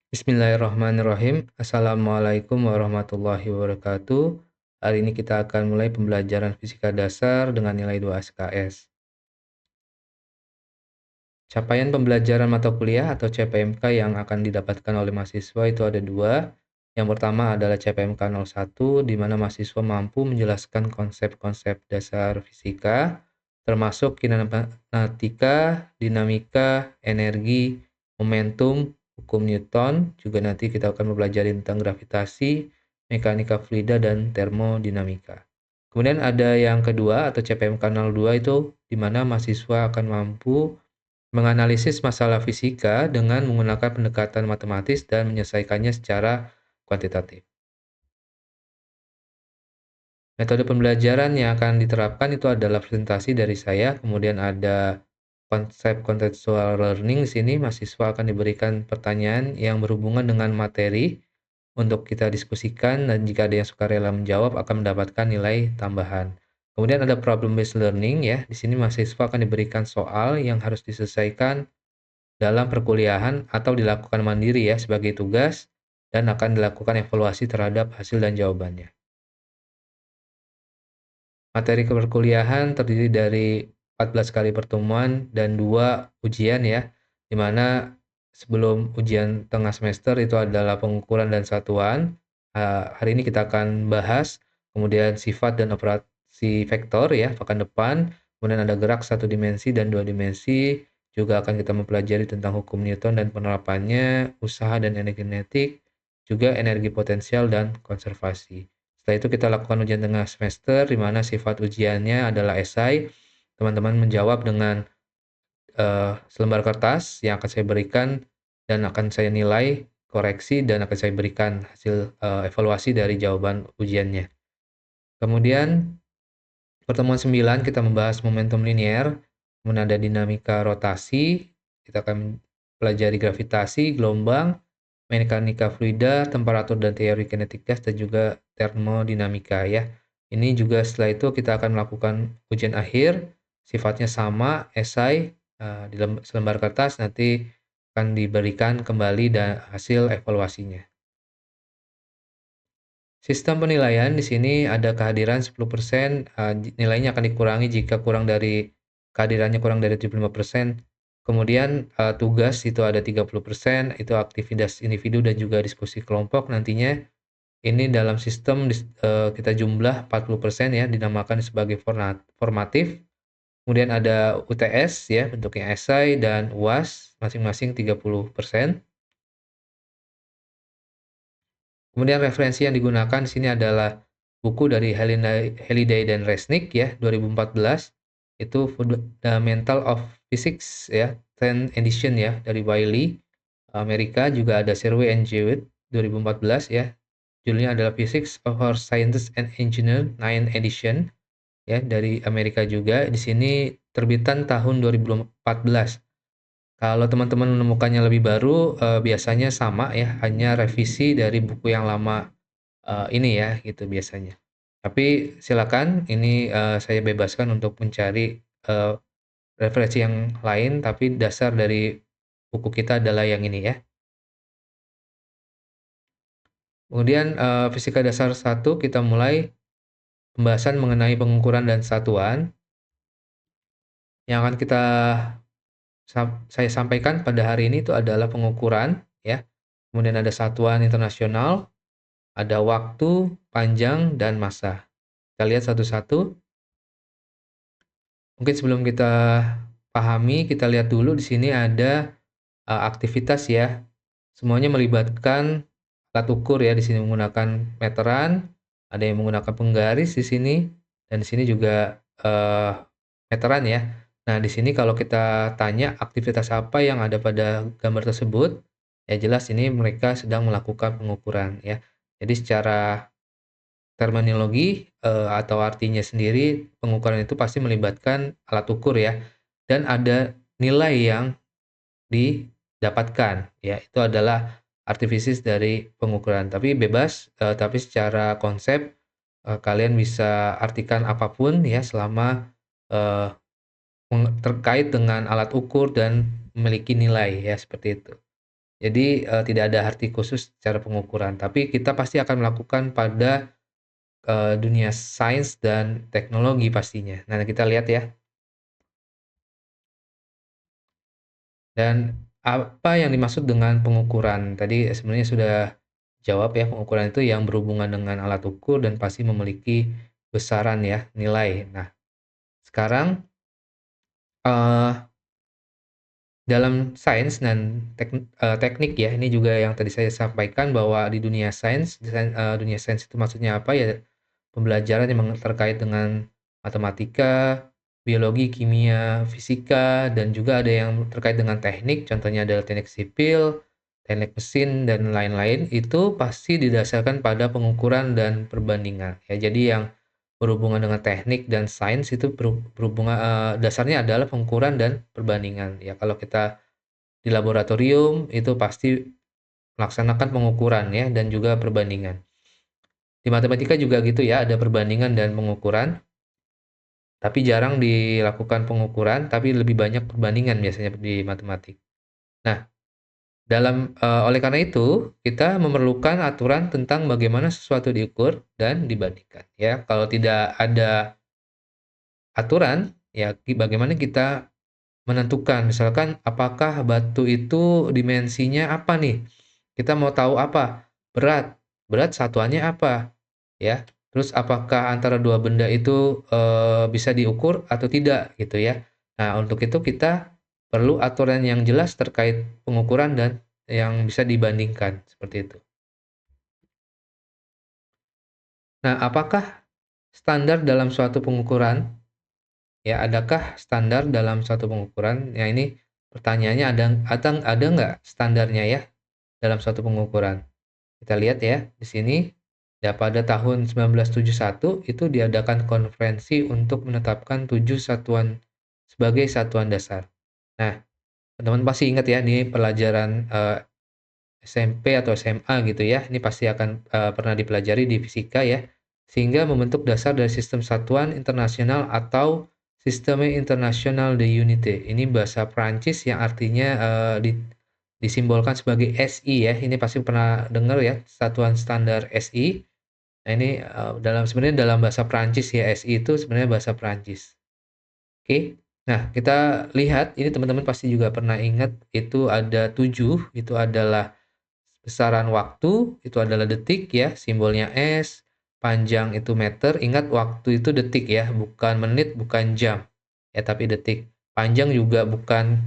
Bismillahirrahmanirrahim. Assalamualaikum warahmatullahi wabarakatuh. Hari ini kita akan mulai pembelajaran fisika dasar dengan nilai 2 SKS. Capaian pembelajaran mata kuliah atau CPMK yang akan didapatkan oleh mahasiswa itu ada dua. Yang pertama adalah CPMK 01, di mana mahasiswa mampu menjelaskan konsep-konsep dasar fisika, termasuk kinematika, dinamika, energi, momentum, hukum Newton. Juga nanti kita akan mempelajari tentang gravitasi, mekanika fluida, dan termodinamika. Kemudian ada yang kedua atau CPMK 02 itu, di mana mahasiswa akan mampu menganalisis masalah fisika dengan menggunakan pendekatan matematis dan menyelesaikannya secara kuantitatif. Metode pembelajaran yang akan diterapkan itu adalah presentasi dari saya, kemudian ada konsep contextual learning. Di sini mahasiswa akan diberikan pertanyaan yang berhubungan dengan materi untuk kita diskusikan, dan jika ada yang sukarela menjawab akan mendapatkan nilai tambahan. Kemudian ada problem based learning ya. Di sini mahasiswa akan diberikan soal yang harus diselesaikan dalam perkuliahan atau dilakukan mandiri ya sebagai tugas, dan akan dilakukan evaluasi terhadap hasil dan jawabannya. Materi perkuliahan terdiri dari 14 kali pertemuan dan 2 ujian ya, di mana sebelum ujian tengah semester itu adalah pengukuran dan satuan. Hari ini kita akan bahas, kemudian sifat dan operasi vektor ya, pekan depan, kemudian ada gerak satu dimensi dan dua dimensi, juga akan kita mempelajari tentang hukum Newton dan penerapannya, usaha dan energetik, juga energi potensial dan konservasi. Setelah itu kita lakukan ujian tengah semester, di mana sifat ujiannya adalah esai. Teman-teman menjawab dengan selembar kertas yang akan saya berikan, dan akan saya nilai, koreksi, dan akan saya berikan hasil evaluasi dari jawaban ujiannya. Kemudian pertemuan 9 kita membahas momentum linier, kemudian ada dinamika rotasi, kita akan pelajari gravitasi, gelombang, mekanika fluida, temperatur dan teori kinetik gas, dan juga termodinamika ya. Ini juga setelah itu kita akan melakukan ujian akhir, sifatnya sama, esai, di selembar kertas, nanti akan diberikan kembali dan hasil evaluasinya. Sistem penilaian di sini ada kehadiran 10%, nilainya akan dikurangi jika kehadirannya kurang dari 75%. Kemudian tugas itu ada 30%, itu aktivitas individu dan juga diskusi kelompok nantinya. Ini dalam sistem kita jumlah 40% ya, dinamakan sebagai formatif. Kemudian ada UTS ya, bentuknya esai, dan UAS masing-masing 30%. Kemudian referensi yang digunakan di sini adalah buku dari Halliday dan Resnick ya, 2014. Itu Fundamental of Physics ya, 10th edition ya, dari Wiley, Amerika. Juga ada Serway and Jewett 2014 ya. Judulnya adalah Physics of Our Scientists and Engineer 9th edition ya, dari Amerika juga. Di sini terbitan tahun 2014. Kalau teman-teman menemukannya lebih baru, biasanya sama ya, hanya revisi dari buku yang lama, ini ya, gitu biasanya. Tapi silakan, ini, saya bebaskan untuk mencari, referensi yang lain, tapi dasar dari buku kita adalah yang ini ya. Kemudian, fisika dasar 1 kita mulai pembahasan mengenai pengukuran dan satuan. Yang akan saya sampaikan pada hari ini itu adalah pengukuran ya, kemudian ada satuan internasional, ada waktu, panjang, dan massa. Kita lihat satu-satu. Mungkin sebelum kita pahami, kita lihat dulu di sini ada aktivitas ya. Semuanya melibatkan alat ukur ya. Di sini menggunakan meteran, ada yang menggunakan penggaris di sini, dan di sini juga meteran ya. Nah, di sini kalau kita tanya aktivitas apa yang ada pada gambar tersebut, ya jelas ini mereka sedang melakukan pengukuran ya. Jadi secara terminologi, atau artinya sendiri, pengukuran itu pasti melibatkan alat ukur ya, dan ada nilai yang didapatkan ya, itu adalah artifisius dari pengukuran. Tapi bebas, tapi secara konsep, kalian bisa artikan apapun ya, selama, eee, terkait dengan alat ukur dan memiliki nilai ya, seperti itu. Jadi, tidak ada arti khusus secara pengukuran, tapi kita pasti akan melakukan pada, dunia sains dan teknologi pastinya. Nah, kita lihat ya, dan apa yang dimaksud dengan pengukuran? Tadi sebenarnya sudah jawab ya, pengukuran itu yang berhubungan dengan alat ukur dan pasti memiliki besaran ya, nilai. Nah, sekarang, eee dalam sains dan teknik ya, ini juga yang tadi saya sampaikan bahwa di dunia sains, dunia sains itu maksudnya apa ya, pembelajaran yang terkait dengan matematika, biologi, kimia, fisika, dan juga ada yang terkait dengan teknik, contohnya adalah teknik sipil, teknik mesin, dan lain-lain, itu pasti didasarkan pada pengukuran dan perbandingan ya. Jadi yang berhubungan dengan teknik dan sains itu berhubungan, dasarnya adalah pengukuran dan perbandingan. Ya kalau kita di laboratorium itu pasti melaksanakan pengukuran ya dan juga perbandingan. Di matematika juga gitu ya, ada perbandingan dan pengukuran, tapi jarang dilakukan pengukuran, tapi lebih banyak perbandingan biasanya di matematik. Nah, oleh karena itu, kita memerlukan aturan tentang bagaimana sesuatu diukur dan dibandingkan ya. Kalau tidak ada aturan, ya bagaimana kita menentukan, misalkan apakah batu itu dimensinya apa nih? Kita mau tahu apa? Berat. Berat satuannya apa? Ya. Terus apakah antara dua benda itu, bisa diukur atau tidak gitu ya. Nah, untuk itu kita perlu aturan yang jelas terkait pengukuran dan yang bisa dibandingkan, seperti itu. Nah, apakah standar dalam suatu pengukuran? Ya, adakah standar dalam suatu pengukuran? Ya, ini pertanyaannya ada nggak standarnya ya dalam suatu pengukuran? Kita lihat ya di sini. Ya, pada tahun 1971 itu diadakan konferensi untuk menetapkan 7 satuan sebagai satuan dasar. Nah, teman-teman pasti ingat ya, ini pelajaran SMP atau SMA gitu ya. Ini pasti akan pernah dipelajari di fisika ya. Sehingga membentuk dasar dari sistem satuan internasional atau Sisteme International de Unité. Ini bahasa Prancis yang artinya disimbolkan sebagai SI ya. Ini pasti pernah dengar ya, satuan standar SI. Nah, ini sebenarnya dalam bahasa Prancis ya, SI itu sebenarnya bahasa Prancis. Oke. Nah, kita lihat ini teman-teman pasti juga pernah ingat itu ada 7, itu adalah besaran waktu itu adalah detik ya, simbolnya S, panjang itu meter, ingat waktu itu detik ya, bukan menit, bukan jam, ya tapi detik. Panjang juga bukan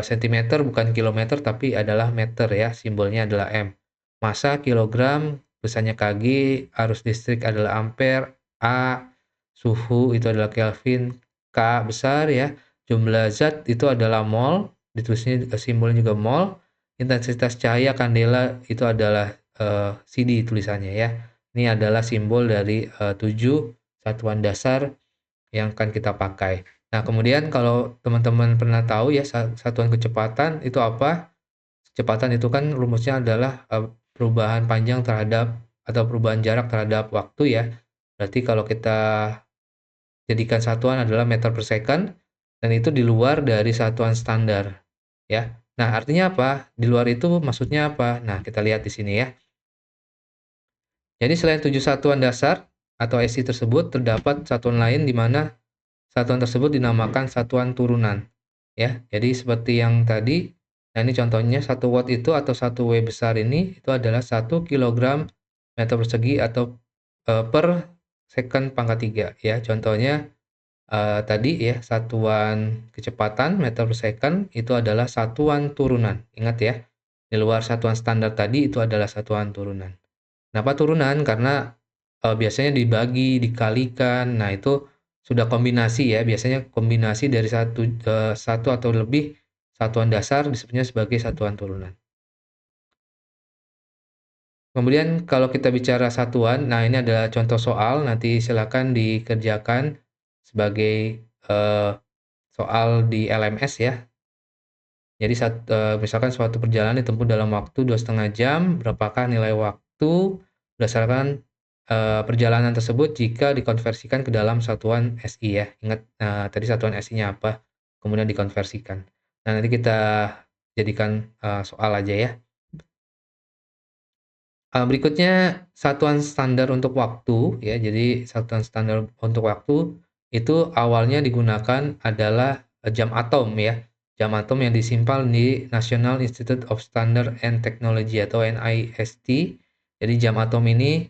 sentimeter, bukan kilometer, tapi adalah meter ya, simbolnya adalah M. Massa kilogram, besarnya kg, arus listrik adalah ampere, A, suhu itu adalah Kelvin, K besar ya, jumlah zat itu adalah mol, ditulisnya simbolnya juga mol. Intensitas cahaya kandela itu adalah, CD tulisannya ya. Ini adalah simbol dari, 7 satuan dasar yang akan kita pakai. Nah, kemudian kalau teman-teman pernah tahu ya satuan kecepatan itu apa? Kecepatan itu kan rumusnya adalah, perubahan panjang terhadap atau perubahan jarak terhadap waktu ya. Berarti kalau kita jadikan satuan adalah meter per second dan itu di luar dari satuan standar ya. Nah, artinya apa? Di luar itu maksudnya apa? Nah, kita lihat di sini ya. Jadi selain 7 satuan dasar atau SI tersebut terdapat satuan lain di mana satuan tersebut dinamakan satuan turunan ya. Jadi seperti yang tadi, nah ini contohnya 1 watt itu atau 1 W besar ini itu adalah 1 kilogram meter persegi atau per second pangkat 3 ya. Contohnya tadi ya, satuan kecepatan meter per second itu adalah satuan turunan. Ingat ya, di luar satuan standar tadi itu adalah satuan turunan. Kenapa turunan? Karena biasanya dibagi, dikalikan. Nah, itu sudah kombinasi ya. Biasanya kombinasi dari satu atau lebih satuan dasar disebutnya sebagai satuan turunan. Kemudian kalau kita bicara satuan, nah ini adalah contoh soal, nanti silakan dikerjakan sebagai soal di LMS ya. Jadi misalkan suatu perjalanan ditempuh dalam waktu 2,5 jam, berapakah nilai waktu berdasarkan, perjalanan tersebut jika dikonversikan ke dalam satuan SI ya. Ingat, tadi satuan SI-nya apa, kemudian dikonversikan. Nah, nanti kita jadikan soal aja ya. Berikutnya satuan standar untuk waktu ya. Jadi satuan standar untuk waktu itu awalnya digunakan adalah jam atom ya. Jam atom yang disimpan di National Institute of Standard and Technology atau NIST. Jadi jam atom ini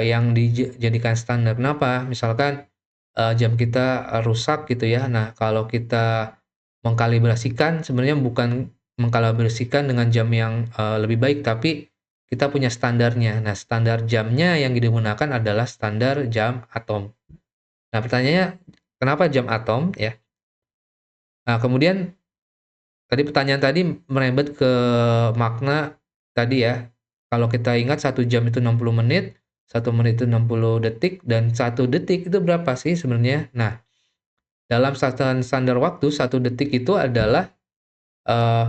yang dijadikan standar. Kenapa? Misalkan jam kita rusak gitu ya. Nah, kalau kita mengkalibrasikan sebenarnya bukan mengkalibrasikan dengan jam yang lebih baik, tapi kita punya standarnya. Nah, standar jamnya yang digunakan adalah standar jam atom. Nah, pertanyaannya kenapa jam atom ya? Nah, kemudian pertanyaan tadi merembet ke makna tadi ya. Kalau kita ingat 1 jam itu 60 menit, 1 menit itu 60 detik, dan 1 detik itu berapa sih sebenarnya? Nah, dalam satuan standar waktu, 1 detik itu adalah Eee,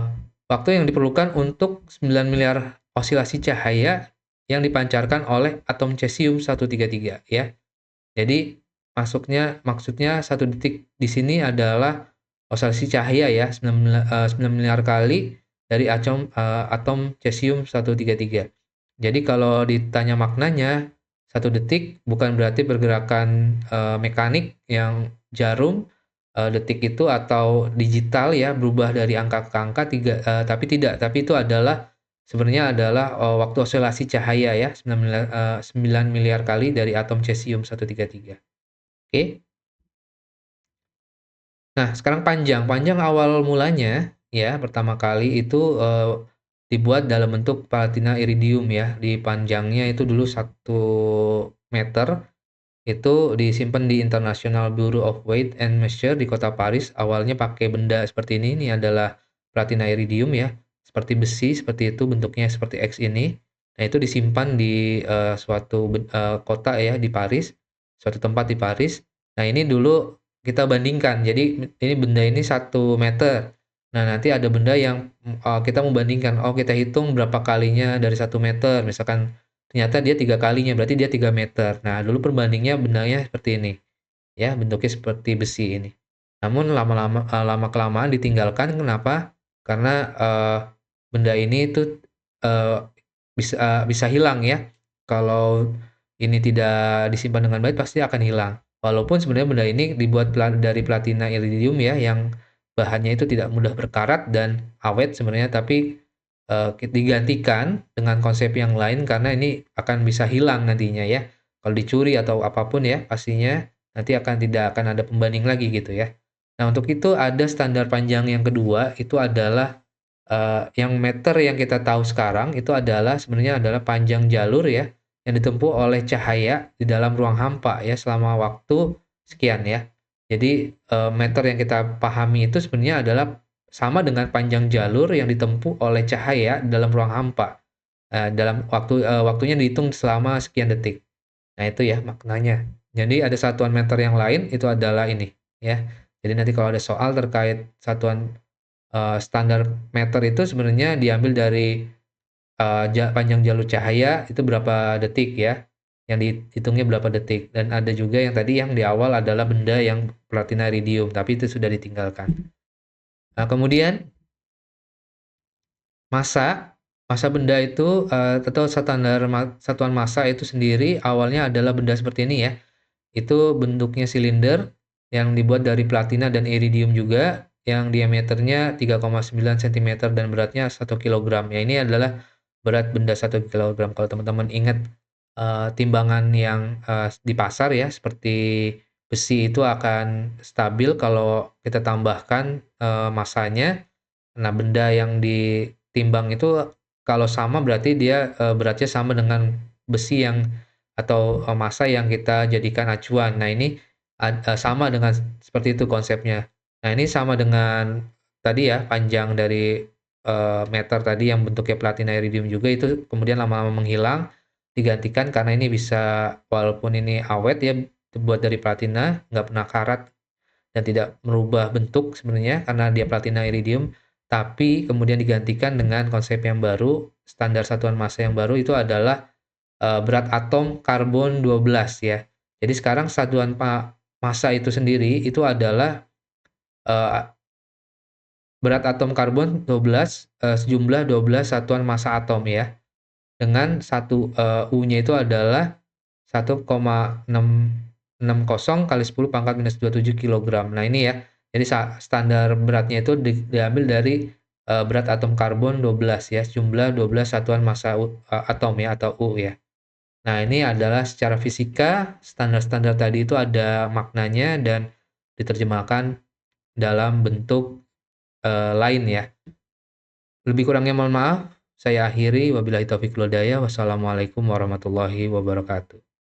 waktu yang diperlukan untuk 9 miliar osilasi cahaya yang dipancarkan oleh atom cesium-133 ya. Jadi maksudnya 1 detik di sini adalah osilasi cahaya ya, 9 miliar kali dari atom cesium-133. Jadi kalau ditanya maknanya, 1 detik bukan berarti pergerakan mekanik yang jarum detik itu atau digital ya, berubah dari angka ke angka tapi tidak, tapi itu adalah sebenarnya adalah waktu osilasi cahaya ya, 9 miliar kali dari atom cesium-133. Oke. Nah, sekarang panjang. Panjang awal mulanya ya, pertama kali itu dibuat dalam bentuk platina iridium ya. Di panjangnya itu dulu 1 meter, itu disimpan di International Bureau of Weight and Measure di kota Paris. Awalnya pakai benda seperti ini. Ini adalah platina iridium ya, seperti besi, seperti itu bentuknya seperti X ini. Nah, itu disimpan di suatu kota ya di Paris, suatu tempat di Paris. Nah, ini dulu kita bandingkan. Jadi ini benda ini 1 meter. Nah, nanti ada benda yang kita mau bandingkan. Oh, kita hitung berapa kalinya dari 1 meter. Misalkan ternyata dia 3 kalinya, berarti dia 3 meter. Nah, dulu perbandingnya bendanya seperti ini, ya, bentuknya seperti besi ini. Namun lama-kelamaan ditinggalkan, kenapa? Karena benda ini itu bisa hilang ya. Kalau ini tidak disimpan dengan baik pasti akan hilang. Walaupun sebenarnya benda ini dibuat dari platina iridium ya, yang bahannya itu tidak mudah berkarat dan awet sebenarnya, tapi digantikan dengan konsep yang lain karena ini akan bisa hilang nantinya ya. Kalau dicuri atau apapun ya, pastinya nanti tidak akan ada pembanding lagi gitu ya. Nah, untuk itu ada standar panjang yang kedua, itu adalah yang meter yang kita tahu sekarang itu adalah sebenarnya adalah panjang jalur ya, yang ditempuh oleh cahaya di dalam ruang hampa ya selama waktu sekian ya. Jadi meter yang kita pahami itu sebenarnya adalah sama dengan panjang jalur yang ditempuh oleh cahaya dalam ruang hampa. Dalam waktunya dihitung selama sekian detik. Nah, itu ya maknanya. Jadi ada satuan meter yang lain itu adalah ini ya. Jadi nanti kalau ada soal terkait satuan standar meter itu sebenarnya diambil dari panjang jalur cahaya itu berapa detik ya, yang dihitungnya berapa detik, dan ada juga yang tadi yang di awal adalah benda yang platina iridium, tapi itu sudah ditinggalkan. Nah, kemudian massa, massa benda itu atau satuan massa itu sendiri awalnya adalah benda seperti ini ya. Itu bentuknya silinder yang dibuat dari platina dan iridium juga, yang diameternya 3,9 cm dan beratnya 1 kg. Ya, ini adalah berat benda 1 kg. Kalau teman-teman ingat timbangan yang di pasar ya, seperti besi itu akan stabil kalau kita tambahkan massanya. Nah, benda yang ditimbang itu kalau sama berarti dia beratnya sama dengan besi yang atau massa yang kita jadikan acuan. Nah, ini sama dengan seperti itu konsepnya. Nah, ini sama dengan tadi ya, panjang dari meter tadi yang bentuknya platina iridium juga, itu kemudian lama-lama menghilang, digantikan karena ini bisa, walaupun ini awet ya, terbuat dari platina, nggak pernah karat dan tidak merubah bentuk sebenarnya karena dia platina iridium, tapi kemudian digantikan dengan konsep yang baru, standar satuan massa yang baru itu adalah berat atom karbon 12 ya. Jadi sekarang satuan massa itu sendiri itu adalah berat atom karbon 12, sejumlah 12 satuan massa atom ya. Dengan U-nya itu adalah 1,660 kali 10 pangkat minus 27 kilogram. Nah ini ya, jadi standar beratnya itu diambil dari berat atom karbon 12 ya, jumlah 12 satuan massa atom ya, atau U ya. Nah ini adalah secara fisika, standar-standar tadi itu ada maknanya dan diterjemahkan dalam bentuk lain ya. Lebih kurangnya mohon maaf. Saya akhiri, wabillahi taufiq wal hidayah. Wassalamualaikum warahmatullahi wabarakatuh.